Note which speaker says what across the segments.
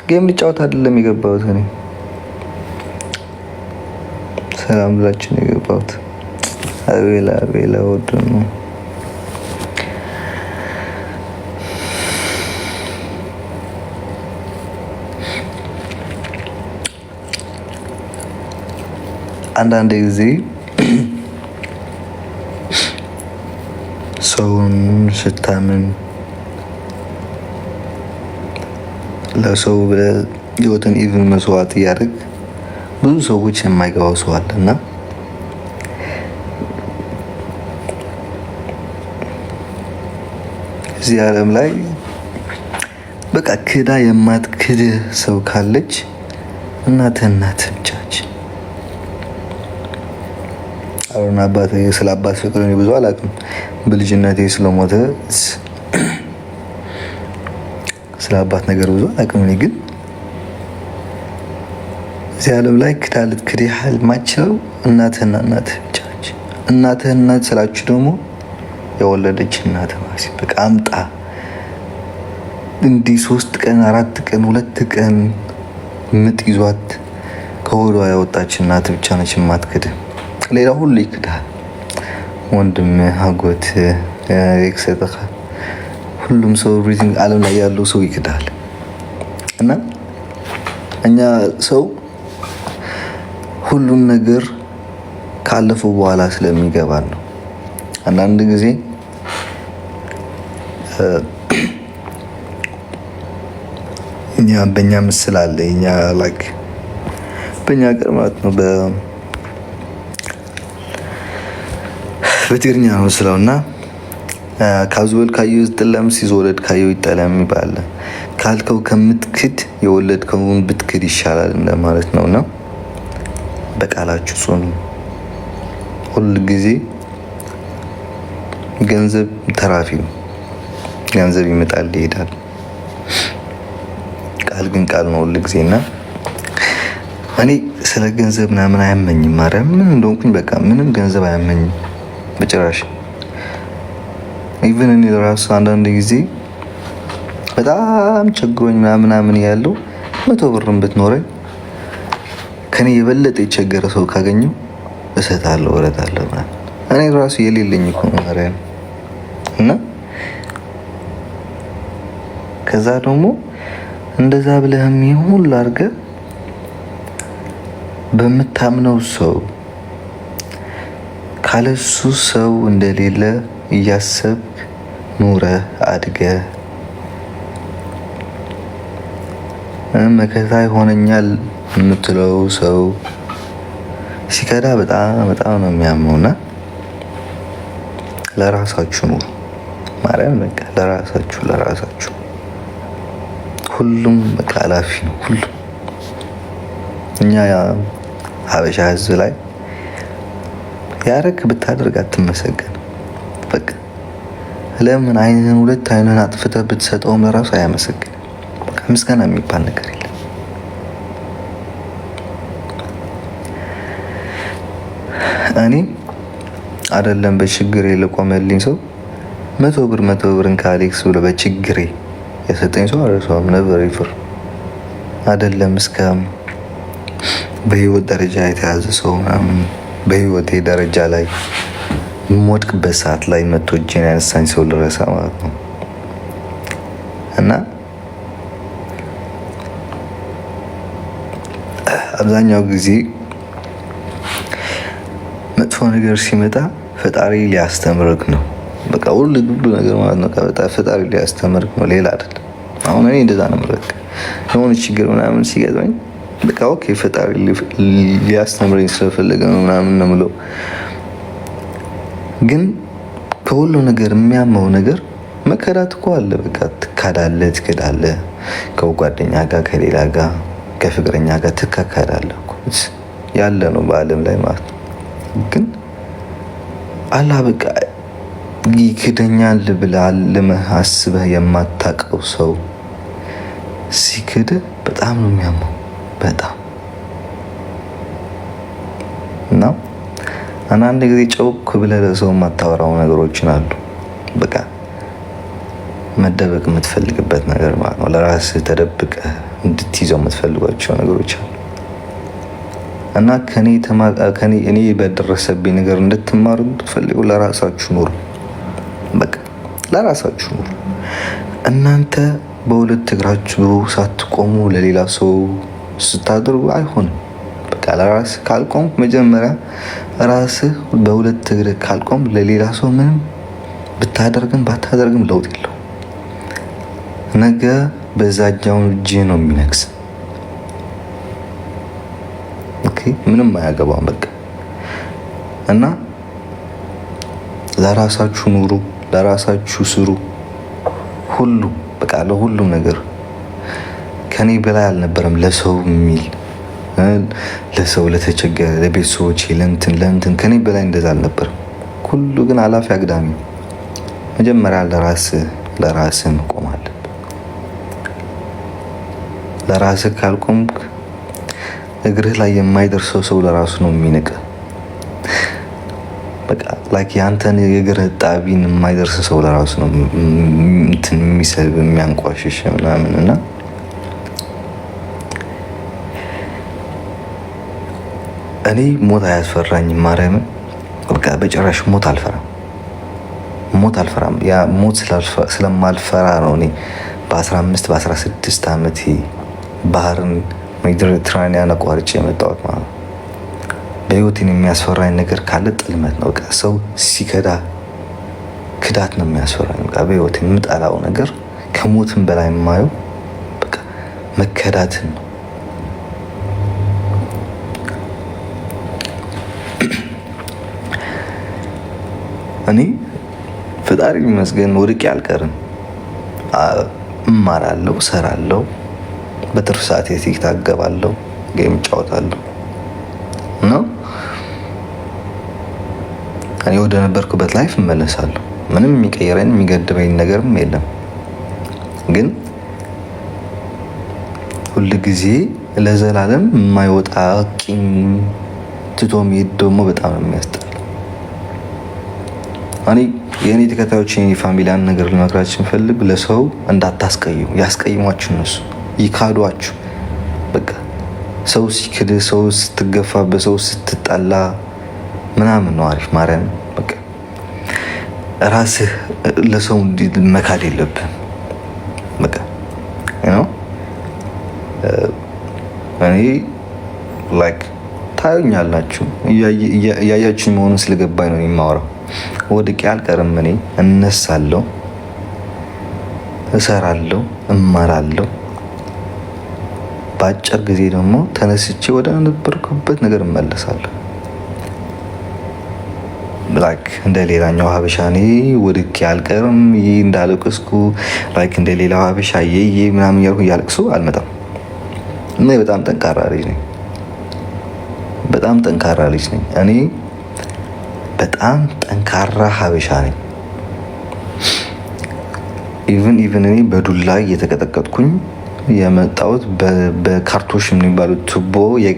Speaker 1: ጌም ልጫወት አይደለም የገባሁት እኔ ሰላም ብላችሁ ነው የገባሁት። አቤላ ወድ ነው አንዳንድ ጊዜ ሰውን ስታምን ለሰው ብለህ ህይወትን ኢቭን መስዋዕት እያደረግ ብዙ ሰዎች የማይገባው ሰው አለ እና እዚህ ዓለም ላይ በቃ ክዳ የማትክድ ሰው ካለች እናት ብቻች። አሁን አባቴ ስለ አባት ፍቅር እኔ ብዙ አላውቅም። በልጅነቴ ስለሞተ ስለ አባት ነገር ብዙ አላውቅም። እኔ ግን እዚህ ዓለም ላይ ክዳ ልትክድ ያህል ማችለው እናትህና እናትህ ብቻ ነች። እናትህና እናት ስላችሁ ደግሞ የወለደች እናት ማለት በቃ አምጣ እንዲህ 3 ቀን 4 ቀን 2 ቀን ምጥ ይዟት ከሆዷ ያወጣች እናት ብቻ ነች የማትክድ። ሌላ ሁሉ ይክዳል። ወንድም፣ አጎት፣ ኤክሴትራ ሁሉም ሰው ኤቭሪቲንግ ዓለም ላይ ያለው ሰው ይክዳል። እና እኛ ሰው ሁሉም ነገር ካለፈው በኋላ ስለሚገባን ነው። አንዳንድ ጊዜ እኛ በእኛ ምስል አለ እኛ ላይክ በእኛ ሀገር ማለት ነው በትግርኛ ነው ስለውና ካዝወል ካዩ ይጥለም ሲዞለድ ካዩ ይጠለም ይባላል። ካልከው ከምትክድ የወለድከውን ብትክድ ይሻላል እንደማለት ነውና በቃላችሁ ጽኑ። ሁሉ ጊዜ ገንዘብ ተራፊ ነው። ገንዘብ ይመጣል ይሄዳል። ቃል ግን ቃል ነው ሁሉ ጊዜና እኔ ስለ ገንዘብ ምናምን አያመኝም። ማርያም ምን እንደሆንኩኝ በቃ ምንም ገንዘብ አያመኝም በጭራሽ። ኢቭን እኔ ለራሱ አንዳንድ ጊዜ በጣም ቸግሮኝ ምናምን ያለው 100 ብርም ብትኖረኝ ከኔ የበለጠ የቸገረ ሰው ካገኘው እሰጣለሁ፣ እረዳለሁ ማለት እኔ ራሱ የሌለኝ እኮ ነው ማርያም። እና ከዛ ደግሞ እንደዛ ብለህም ይሁን ላድርገህ በምታምነው ሰው ካለሱ ሰው እንደሌለ እያሰብክ ኑረህ አድገህ መከታ ይሆነኛል የምትለው ሰው ሲከዳ በጣም ነው የሚያመውና ለራሳችሁ ኑሩ ማርያም። በቃ ለራሳችሁ ሁሉም በቃ ኃላፊ ነው ሁሉም። እኛ ሀበሻ ህዝብ ላይ ያረክ ብታደርግ አትመሰገን። በቃ ለምን አይንህን 2 አይንህን አጥፍተህ ብትሰጠውም ለራሱ አያመሰግንም። በቃ ምስጋና የሚባል ነገር የለም። እኔ አይደለም በችግሬ ለቆመልኝ ሰው 100 ብርን ከአሌክስ ብሎ በችግሬ የሰጠኝ ሰው አረሰውም ነበር ይፍር አይደለም እስከ በህይወት ደረጃ የተያዘ ሰው ምናምን በህይወቴ ደረጃ ላይ የምወድቅበት ሰዓት ላይ መቶ እጄን ያነሳኝ ሰው ልረሳ ማለት ነው። እና አብዛኛው ጊዜ መጥፎ ነገር ሲመጣ ፈጣሪ ሊያስተምርክ ነው። በቃ ሁሉ ነገር ማለት ነው ፈጣሪ ሊያስተምርክ ነው፣ ሌላ አይደለም። አሁን እኔ እንደዛ ነው የምልህ። የሆነ ችግር ምናምን ሲገጥመኝ በቃ ኦኬ ፈጣሪ ሊያስተምረኝ ስለፈለገ ነው ምናምን ነው የምለው። ግን ከሁሉ ነገር የሚያመው ነገር መከዳት እኮ አለ። በቃ ትክዳለህ፣ ከጓደኛ ጋር፣ ከሌላ ጋር፣ ከፍቅረኛ ጋር ትካካዳለህ ያለ ነው በዓለም ላይ ማለት ነው። ግን አላህ በቃ ይክደኛል ብለህ አልመህ አስበህ የማታውቀው ሰው ሲክድ በጣም ነው የሚያመው በጣም። እና አንዳንድ ጊዜ ጨውክ ብለህ ለሰው የማታወራው ነገሮችን አሉ። በቃ መደበቅ የምትፈልግበት ነገር ማለት ነው። ለራስህ ተደብቀ እንድትይዘው የምትፈልጓቸው ነገሮች አሉ እና እኔ በደረሰብኝ ነገር እንድትማሩ የምትፈልጉ ለራሳችሁ ኑሩ። በቃ ለራሳችሁ ኑሩ። እናንተ በሁለት እግራችሁ ሳትቆሙ ለሌላ ሰው ስታደርጉ አይሆንም። በቃ ለራስህ ካልቆም መጀመሪያ ራስህ በሁለት እግር ካልቆም ለሌላ ሰው ምንም ብታደርግም ባታደርግም ለውጥ የለው። ነገ በዛኛው እጅ ነው የሚነግስ። ምንም አያገባም። በቃ እና ለራሳችሁ ኑሩ፣ ለራሳችሁ ስሩ። ሁሉ በቃ ለሁሉም ነገር ከኔ በላይ አልነበረም። ለሰው የሚል ለሰው ለተቸገረ ለቤተሰቦቼ ለእንትን ከኔ በላይ እንደዛ አልነበረም። ሁሉ ግን አላፊ አግዳሚ። መጀመሪያ ለራስህ መቆም አለብህ። ለራስህ ካልቆምክ እግርህ ላይ የማይደርሰው ሰው ለራሱ ነው የሚንቅ። በቃ ላይክ ያንተን የእግር ጣቢን የማይደርስ ሰው ለራሱ ነው እንትን የሚሰብ የሚያንቋሽሽ ምናምን እና እኔ ሞት አያስፈራኝም። ማርያምን በቃ በጭራሽ ሞት አልፈራም። ያ ሞት ስለማልፈራ ነው እኔ በ15 በ16 ዓመቴ ባህርን ሜዲትራኒያን አቋርጬ የመጣሁት ማለት ነው። በህይወቴን የሚያስፈራኝ ነገር ካለ ጥልመት ነው። በቃ ሰው ሲከዳ ክዳት ነው የሚያስፈራኝ። በቃ በህይወቴ የምጠላው ነገር ከሞትም በላይ የማየው በቃ መከዳትን ነው። እኔ ፈጣሪ ይመስገን ወድቄ አልቀርም። እማራለሁ፣ እሰራለሁ፣ በትርፍ ሰዓት ቲክታክ ገባለሁ፣ ጌም እጫወታለሁ እና እኔ ወደ ነበርኩበት ላይፍ እመለሳለሁ። ምንም የሚቀይረኝ የሚገድበኝ ነገርም የለም። ግን ሁል ጊዜ ለዘላለም የማይወጣ ቂም ትቶ መሄድ ደግሞ በጣም የሚያስጠላ። እኔ የእኔ ተከታዮች የኔ ፋሚሊያን ነገር ልመክራችሁ የምፈልግ ለሰው እንዳታስቀይሙ። ያስቀይሟችሁ እነሱ ይካዷችሁ። በቃ ሰው ሲክድ፣ ሰው ስትገፋ፣ በሰው ስትጠላ ምናምን ነው አሪፍ። ማርያም በቃ ራስህ ለሰው መካድ የለብህም። በቃ እኔ ላይክ ታዩኛላችሁ፣ እያያችሁ መሆኑን ስለገባኝ ነው የማወራው። ወድቄ አልቀርም። እኔ እነሳለሁ፣ እሰራለሁ፣ እማራለሁ። በአጭር ጊዜ ደግሞ ተነስቼ ወደ ነበርኩበት ነገር እመለሳለሁ። ላይክ እንደ ሌላኛው ሀበሻ እኔ ወድቄ አልቀርም። ይህ እንዳለቅስኩ ላይክ እንደ ሌላው ሀበሻ የየ ምናምን እያልኩ እያለቅሱ አልመጣም። እና በጣም ጠንካራ ልጅ ነኝ። በጣም ጠንካራ ልጅ ነኝ። እኔ በጣም ጠንካራ ሀበሻ ነኝ። ኢቭን እኔ በዱላ እየተቀጠቀጥኩኝ የመጣሁት በካርቶሽ የሚባሉት ቱቦ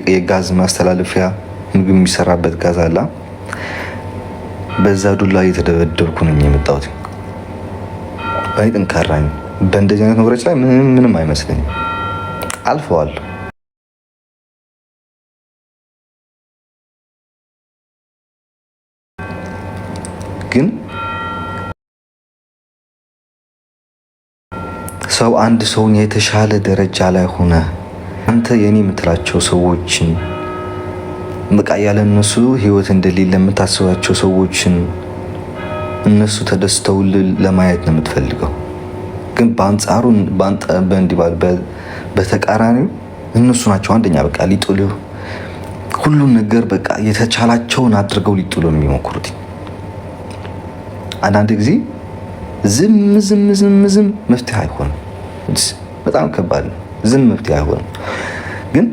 Speaker 1: የጋዝ ማስተላለፊያ ምግብ የሚሰራበት ጋዝ አላ፣ በዛ ዱላ እየተደበደብኩ ነኝ የመጣሁት። እኔ ጠንካራ ነኝ። በእንደዚህ አይነት ነገሮች ላይ ምንም አይመስለኝም። አልፈዋለሁ። ግን ሰው አንድ ሰውን የተሻለ ደረጃ ላይ ሆነ አንተ የኔ የምትላቸው ሰዎችን በቃ ያለ እነሱ ህይወት እንደሌለ የምታስባቸው ሰዎችን እነሱ ተደስተው ለማየት ነው የምትፈልገው። ግን በአንጻሩ በተቃራኒው እነሱ ናቸው አንደኛ በቃ ሊጥሉ ሁሉን ነገር በቃ የተቻላቸውን አድርገው ሊጥሉ የሚሞክሩት። አንዳንድ ጊዜ ዝም መፍትሄ አይሆንም። በጣም ከባድ ነው። ዝም መፍትሄ አይሆንም። ግን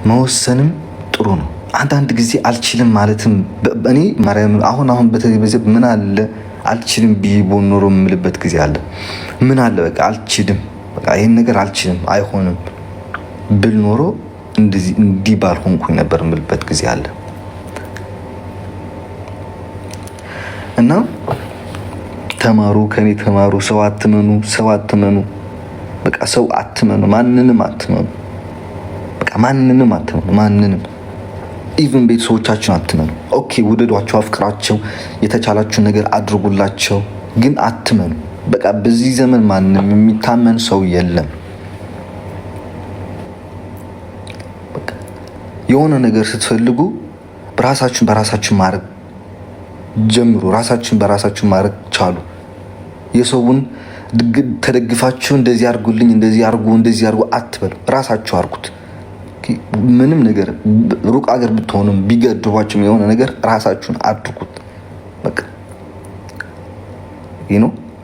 Speaker 1: መወሰንም ጥሩ ነው። አንዳንድ ጊዜ አልችልም ማለትም እኔ ማርያም አሁን በተለይ ምን አለ አልችልም ብዬ ኖሮ የምልበት ጊዜ አለ። ምን አለ በቃ አልችልም፣ በቃ ይሄን ነገር አልችልም አይሆንም ብል ኖሮ እንዲህ ባልሆንኩኝ ነበር የምልበት ጊዜ አለ። እና ተማሩ፣ ከኔ ተማሩ። ሰው አትመኑ፣ ሰው አትመኑ። በቃ ሰው አትመኑ፣ ማንንም አትመኑ። በቃ ማንንም አትመኑ፣ ማንንም ኢቭን ቤተሰቦቻችሁን አትመኑ። ኦኬ ውደዷቸው፣ አፍቅራቸው፣ የተቻላችሁ ነገር አድርጉላቸው፣ ግን አትመኑ። በቃ በዚህ ዘመን ማንም የሚታመን ሰው የለም። የሆነ ነገር ስትፈልጉ በራሳችሁ ማድረግ ጀምሩ። ራሳችሁን በራሳችሁ ማድረግ ቻሉ። የሰውን ተደግፋችሁ እንደዚህ አድርጉልኝ፣ እንደዚህ አድርጉ አትበሉ። ራሳችሁ አድርጉት። ምንም ነገር ሩቅ አገር ብትሆኑም ቢገድቧችሁም የሆነ ነገር ራሳችሁን አድርጉት። በቃ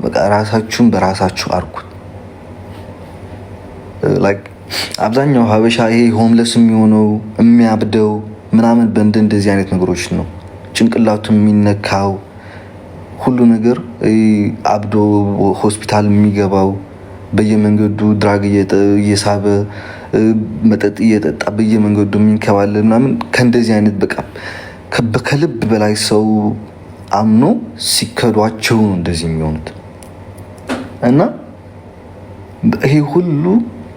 Speaker 1: በቃ ራሳችሁን በራሳችሁ አድርጉት። አብዛኛው ሀበሻ ይሄ ሆምለስ የሚሆነው የሚያብደው ምናምን እንደዚህ አይነት ነገሮች ነው። ጭንቅላቱ የሚነካው ሁሉ ነገር አብዶ ሆስፒታል የሚገባው በየመንገዱ ድራግ እየሳበ መጠጥ እየጠጣ በየመንገዱ የሚንከባለል ምናምን ከእንደዚህ አይነት በቃ ከልብ በላይ ሰው አምኖ ሲከዷቸው ነው እንደዚህ የሚሆኑት። እና ይሄ ሁሉ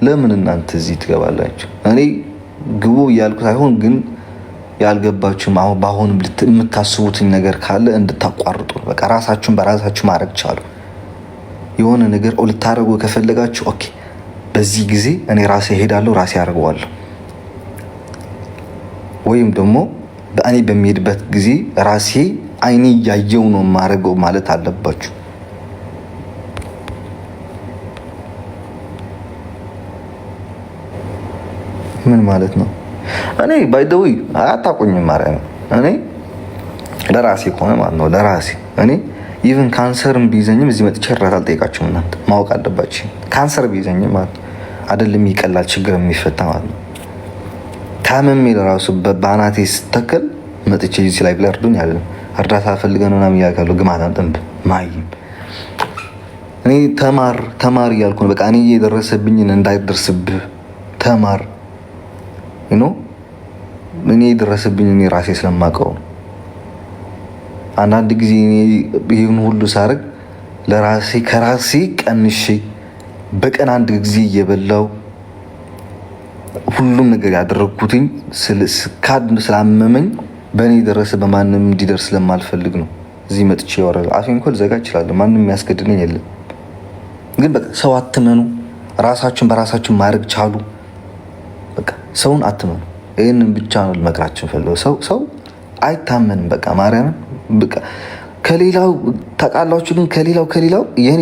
Speaker 1: ለምን እናንተ እዚህ ትገባላችሁ? እኔ ግቡ እያልኩ ሳይሆን ግን ያልገባችሁም በአሁንም የምታስቡትኝ ነገር ካለ እንድታቋርጡ በቃ ራሳችሁን በራሳችሁ ማድረግ ቻሉ። የሆነ ነገር ልታደርጉ ከፈለጋችሁ ኦኬ፣ በዚህ ጊዜ እኔ ራሴ እሄዳለሁ፣ ራሴ አደርገዋለሁ። ወይም ደግሞ በእኔ በሚሄድበት ጊዜ ራሴ አይኔ እያየው ነው የማደርገው ማለት አለባችሁ። ምን ማለት ነው? እኔ ባይደዊ አታውቁኝም ማርያም። እኔ ለራሴ ከሆነ ማለት ነው ለራሴ እኔ ኢቭን ካንሰርም ቢይዘኝም እዚህ መጥቼ እርዳታ አልጠይቃችሁም። እናንተ ማወቅ አለባችሁ። ካንሰር ቢይዘኝም ማለት አይደለም ይቀላል ችግር የሚፈታ ማለት ነው። ታመሜ ለራሱ በአናቴ ስተከል መጥቼ እዚህ ላይ ብላ እርዱኝ ያለ እርዳታ ፈልገን ምናምን እያልካለሁ ግማታን ጥንብ ማይም እኔ ተማር እያልኩ ነው። በቃ እኔ የደረሰብኝን እንዳይደርስብህ ተማር እኔ የደረሰብኝ እኔ ራሴ ስለማውቀው ነው። አንዳንድ ጊዜ ይህን ሁሉ ሳደርግ ለራሴ ከራሴ ቀንሼ በቀን አንድ ጊዜ እየበላው ሁሉም ነገር ያደረግኩትኝ ስላመመኝ በእኔ ደረሰ በማንም እንዲደርስ ስለማልፈልግ ነው። እዚህ መጥቼ ያወራል አፌን እንኳን ልዘጋ እችላለሁ። ማንም የሚያስገድደኝ የለም። ግን በቃ ሰው አትመኑ። ራሳችሁን በራሳችሁ ማድረግ ቻሉ። በቃ ሰውን አትመኑ። ይህንን ብቻ ነው ልመክራችሁ ፈልገው። ሰው አይታመንም። በቃ ማርያምን በቃ ከሌላው ታውቃላችሁ። ግን ከሌላው ይሄን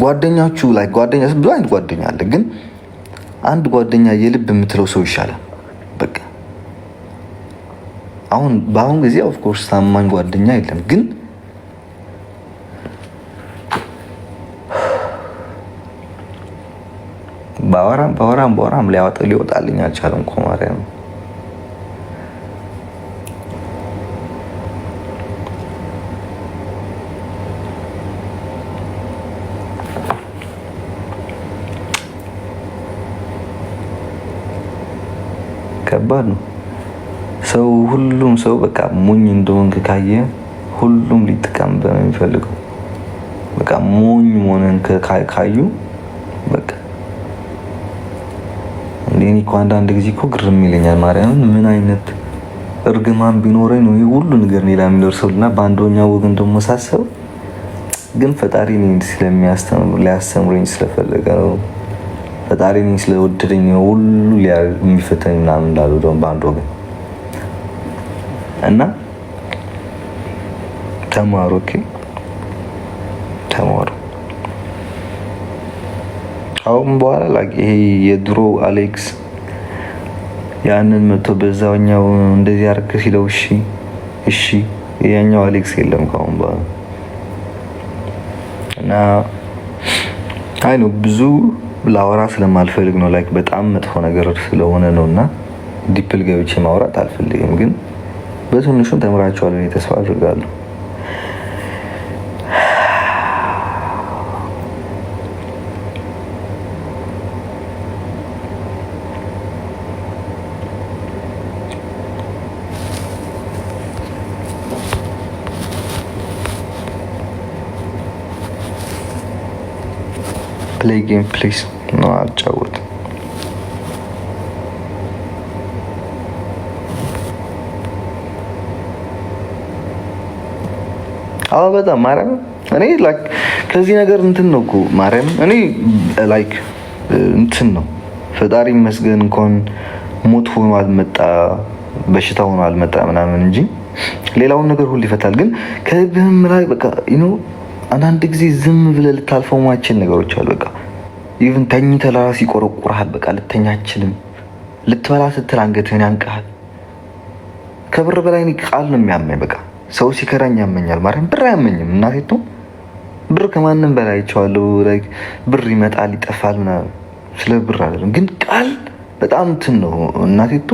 Speaker 1: ጓደኛችሁ ላይ ጓደኛ ብዙ አይነት ጓደኛ አለ። ግን አንድ ጓደኛ የልብ የምትለው ሰው ይሻላል። በቃ በአሁን ጊዜ ኦፍ ኮርስ ታማኝ ጓደኛ የለም። ግን ባወራም ሊወጣልኝ አልቻለም እኮ ማርያም። ከባድ ነው። ሁሉም ሰው በቃ ሞኝ እንደሆንክ ካየ ሁሉም ሊጠቀምበት ነው የሚፈልገው። በቃ ሞኝ መሆንን ካዩ በቃ እኔ እኮ አንዳንድ ጊዜ እኮ ግርም ይለኛል ማርያምን። ምን አይነት እርግማን ቢኖረኝ ነው ይሄ ሁሉ ነገር እኔ ላይ የሚደርሰው? እና በአንደኛው ወገን ደግሞ ሳስብ ግን ፈጣሪ እኔን ሊያስተምረኝ ስለፈለገ ነው። ፈጣሪ እኔን ስለወደደኝ ነው ሁሉ የሚፈተኝ ምናምን እንዳሉ ደግሞ በአንድ ወገን እና ተማሩ። ኦኬ ተማሩ። አሁን በኋላ ይሄ የድሮ አሌክስ ያንን መቶ በዛኛው እንደዚህ አርክ ሲለው እሺ ያኛው አሌክስ የለም ካሁን በኋላ። እና አይ ነው ብዙ ላወራ ስለማልፈልግ ነው። በጣም መጥፎ ነገር ስለሆነ ነውና ዲፕል ገብቼ ማውራት አልፈልግም። ግን በትንሹም ተምራችኋል ብዬ ተስፋ አድርጋለሁ። ፕሌይ ጌም ፕሊዝ ነው አልጫወትም። አዎ በጣም ማርያም እኔ ላይክ ከዚህ ነገር እንትን ነው እኮ ማርያም እኔ ላይክ እንትን ነው ፈጣሪ ይመስገን እንኳን ሞት ሆኖ አልመጣ በሽታ ሆኖ አልመጣ ምናምን እንጂ ሌላውን ነገር ሁሉ ይፈታል። ግን ከልብህም ላይ በቃ አንዳንድ ጊዜ ዝም ብለህ ልታልፈው ማችን ነገሮች አሉ። በቃ ኢቭን ተኝተህ ለራስህ ይቆረቁርሃል። በቃ ልተኛ አትችልም። ልትበላ ስትል አንገትህን ያንቀሃል። ከብር በላይ እኔ ቃል ነው የሚያመኝ። በቃ ሰው ሲከራኝ ያመኛል። ማርያም ብር አያመኝም። እናቴቱ ብር ከማንም በላይ አይቼዋለሁ። ላይክ ብር ይመጣል ይጠፋል ምናምን፣ ስለ ብር አይደለም። ግን ቃል በጣም እንትን ነው እናቴቱ።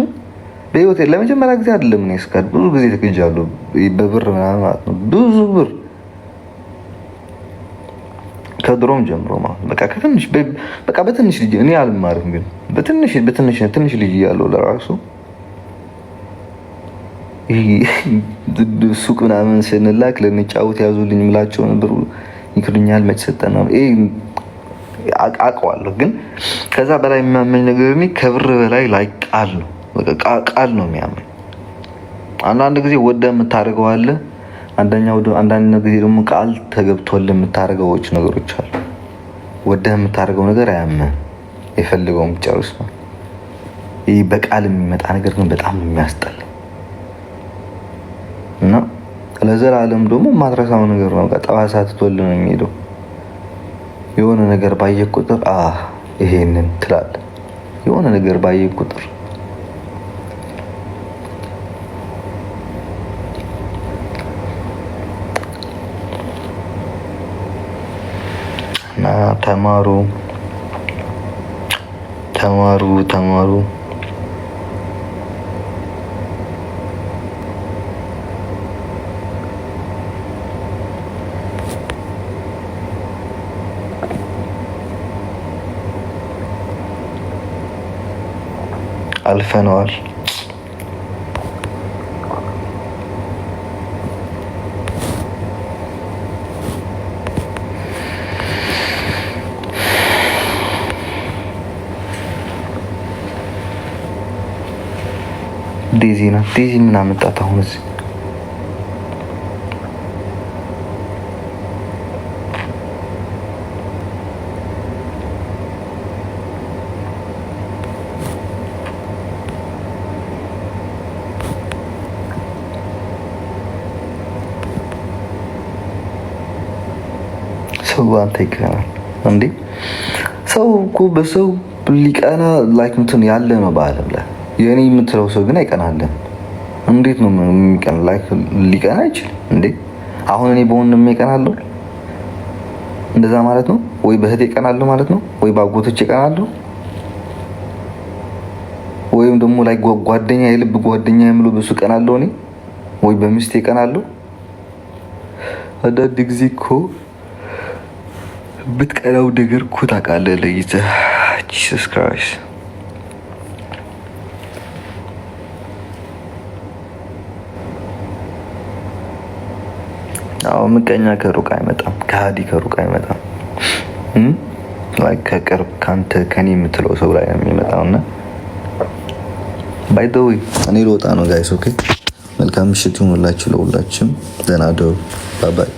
Speaker 1: በህይወቴ ለመጀመሪያ ጊዜ አይደለም እኔ እስካል ብዙ ጊዜ ተገጃለሁ በብር ምናምን ማለት ነው። ብዙ ብር ከድሮም ጀምሮ ማለት በቃ ከትንሽ በቃ በትንሽ ልጅ እኔ አልማርም፣ ግን በትንሽ ልጅ እያለሁ ለራሱ ሱቅ ምናምን ስንላክ ልንጫወት ያዙልኝ ምላቸው ነበር። ይክዱኛል መች ሰጠና አውቀዋለሁ። ግን ከዛ በላይ የሚያመኝ ነገር እኔ ከብር በላይ ላይ ቃል ነው። በቃ ቃል ነው የሚያመኝ። አንዳንድ ጊዜ ወደ የምታደርገው አለ፣ አንዳንድ ጊዜ ደግሞ ቃል ተገብቶልህ የምታደርገዎች ነገሮች አሉ። ወደ የምታደርገው ነገር አያመህም፣ የፈልገው ጨርስ ነው። ይህ በቃል የሚመጣ ነገር ግን በጣም ነው የሚያስጠላ እና ለዘላለም ደግሞ ማትረሳው ነገር ነው። ጠባሳ ትቶልህ ነው የሚሄደው። የሆነ ነገር ባየህ ቁጥር ይሄንን ትላለህ። የሆነ ነገር ባየህ ቁጥር እና ተማሩ አልፈነዋል። ዴዚ ናት። ዴዚ ምን አመጣት አሁን እዚህ? ሰው አንተ ይቀናል እንዴ? ሰው እኮ በሰው ሊቀና ላይክ እንትን ያለ ነው በዓለም ላይ። የኔ የምትለው ሰው ግን አይቀናልም። እንዴት ነው የሚቀና? ላይክ ሊቀና አይችልም እንዴ? አሁን እኔ በወንድሜ እቀናለሁ እንደዛ ማለት ነው ወይ? በእህቴ እቀናለሁ ማለት ነው ወይ? በአጎቶቼ እቀናለሁ ወይም ደግሞ ላይ ጓደኛ የልብ ጓደኛ የምለው በሱ እቀናለሁ እኔ ወይ በሚስቴ እቀናለሁ? አንዳንድ ጊዜ እኮ ብትቀናው ነገር እኮ ታውቃለህ ለይተህ። ጂሰስ ክራይስት ምቀኛ ከሩቅ አይመጣም፣ ከሃዲ ከሩቅ አይመጣም። ከቅርብ ከአንተ ከኔ የምትለው ሰው ላይ ነው የሚመጣው። እና ባይ ዘ ዌይ እኔ ልወጣ ነው ጋይስ። ኦኬ መልካም ምሽት ይሁንላችሁ ለሁላችሁም። ደህና ደሩ። ባይ ባይ።